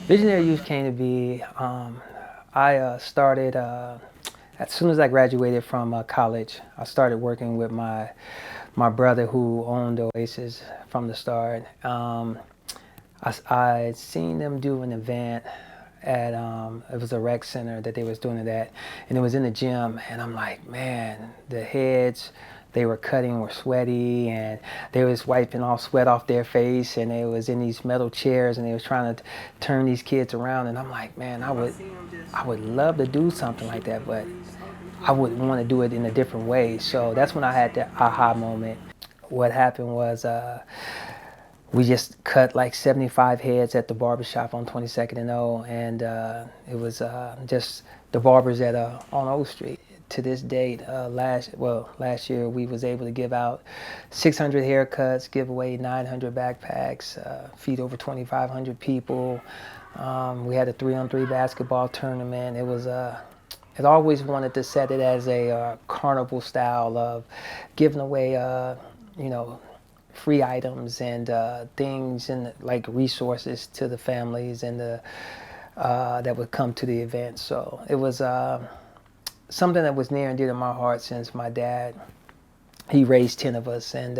Visionary Youth came to be, I started, as soon as I graduated from college, I started working with my brother who owned Oasis from the start. I seen them do an event at, it was a rec center that they was doing it at, and it was in the gym, and I'm like, man, the heads they were cutting were sweaty, and they was wiping off sweat off their face, and they was in these metal chairs, and they was trying to turn these kids around, and I'm like, man, I would love to do something like that, but I would want to do it in a different way. So that's when I had the aha moment. What happened was we just cut like 75 heads at the barbershop on 22nd and O, and it was just the barbers at on O Street. To this date, last year we was able to give out 600 haircuts, give away 900 backpacks, feed over 2,500 people. We had a 3-on-3 basketball tournament. It was I'd always wanted to set it as a carnival style of giving away, you know, free items and things and like resources to the families and the that would come to the event. So it was something that was near and dear to my heart since my dad, he raised 10 of us, and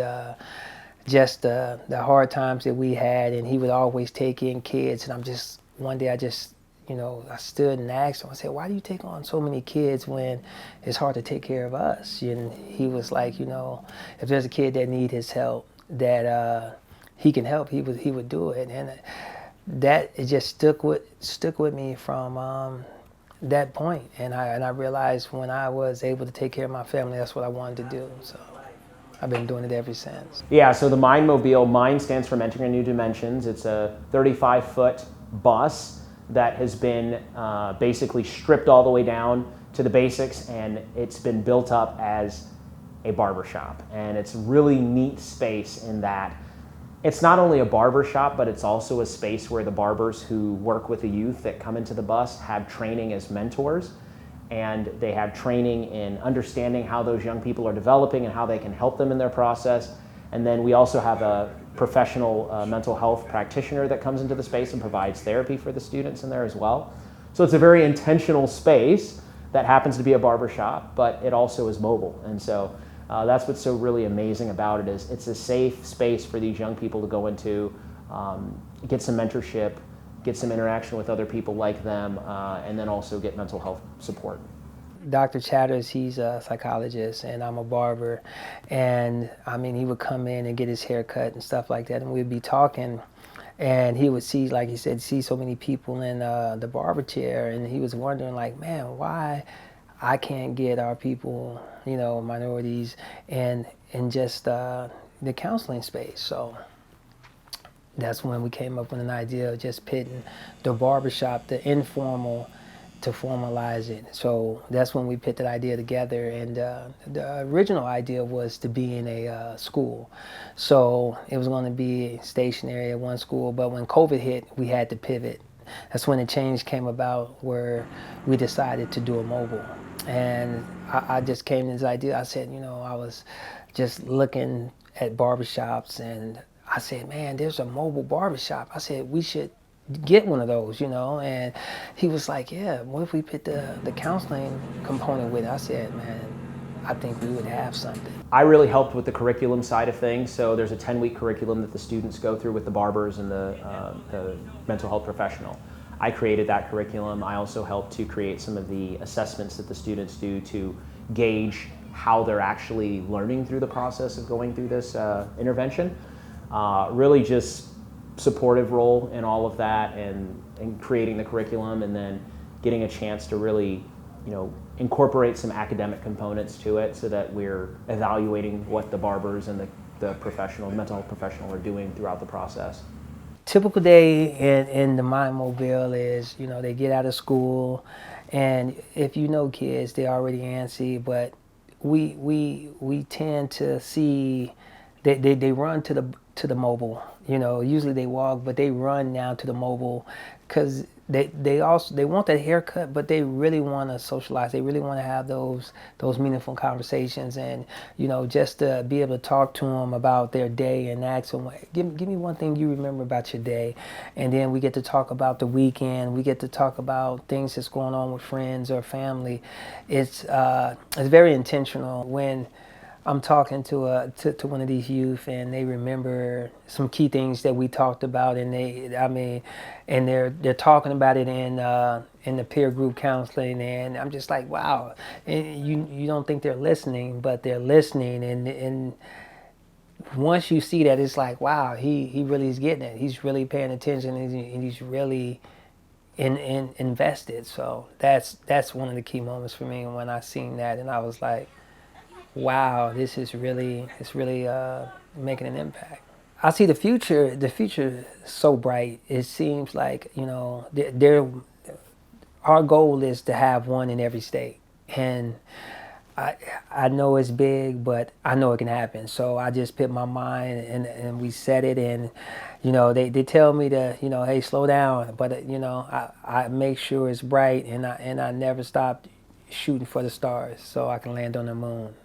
just the hard times that we had, and he would always take in kids. And one day I just, I stood and asked him, I said, why do you take on so many kids when it's hard to take care of us? And he was like, if there's a kid that need his help, that he can help, he would do it. And that it just stuck with me from that point. And I realized when I was able to take care of my family, that's what I wanted to do. So I've been doing it ever since. Yeah, so the M.I.N.D Mobile, M.I.N.D stands for Mentoring in New Dimensions. It's a 35-foot bus that has been basically stripped all the way down to the basics, and it's been built up as a barbershop. And it's a really neat space in that it's not only a barbershop, but it's also a space where the barbers who work with the youth that come into the bus have training as mentors, and they have training in understanding how those young people are developing and how they can help them in their process. And then we also have a professional mental health practitioner that comes into the space and provides therapy for the students in there as well. So it's a very intentional space that happens to be a barbershop, but it also is mobile. And so that's what's so really amazing about it, is it's a safe space for these young people to go into, get some mentorship, get some interaction with other people like them, and then also get mental health support. Dr. Chatters, he's a psychologist, and I'm a barber. And I mean, he would come in and get his hair cut and stuff like that, and we'd be talking. And he would see, like he said, see so many people in the barber chair, and he was wondering, like, man, why I can't get our people, minorities, and in just the counseling space. So that's when we came up with an idea of just pitting the barbershop, the informal, to formalize it. So that's when we put that idea together. And the original idea was to be in a school. So it was going to be stationary at one school, but when COVID hit, we had to pivot. That's when the change came about, where we decided to do a mobile. And I just came to this idea. I said, I was just looking at barbershops, and I said, man, there's a mobile barbershop. I said, we should get one of those, and he was like, yeah, what if we put the counseling component with it? I said, man, I think we would have something. I really helped with the curriculum side of things. So there's a 10-week curriculum that the students go through with the barbers and the mental health professional. I created that curriculum. I also helped to create some of the assessments that the students do to gauge how they're actually learning through the process of going through this intervention. Really just supportive role in all of that, and creating the curriculum, and then getting a chance to really incorporate some academic components to it, so that we're evaluating what the barbers and the mental health professional are doing throughout the process. Typical day in the M.I.N.D Mobile is, they get out of school, and if kids, they're already antsy, but we tend to see they run to to the mobile. You know, usually they walk, but they run now to the mobile because they want that haircut, but they really want to socialize. They really want to have those meaningful conversations, and you know, just to be able to talk to them about their day and ask them, give me one thing you remember about your day, and then we get to talk about the weekend. We get to talk about things that's going on with friends or family. It's very intentional when I'm talking to one of these youth and they remember some key things that we talked about, and they're talking about it in the peer group counseling, and I'm just like, wow. And you don't think they're listening, but they're listening, and once you see that, it's like, wow, he really is getting it. He's really paying attention, and he's really invested. So that's one of the key moments for me when I seen that, and I was like, wow, it's really making an impact. I see the future so bright. It seems like, you know, our goal is to have one in every state. And I, I know it's big, but I know it can happen. So I just put my mind and we set it, and, you know, they tell me to, you know, hey, slow down. But, you know, I make sure it's bright, and I never stop shooting for the stars so I can land on the moon.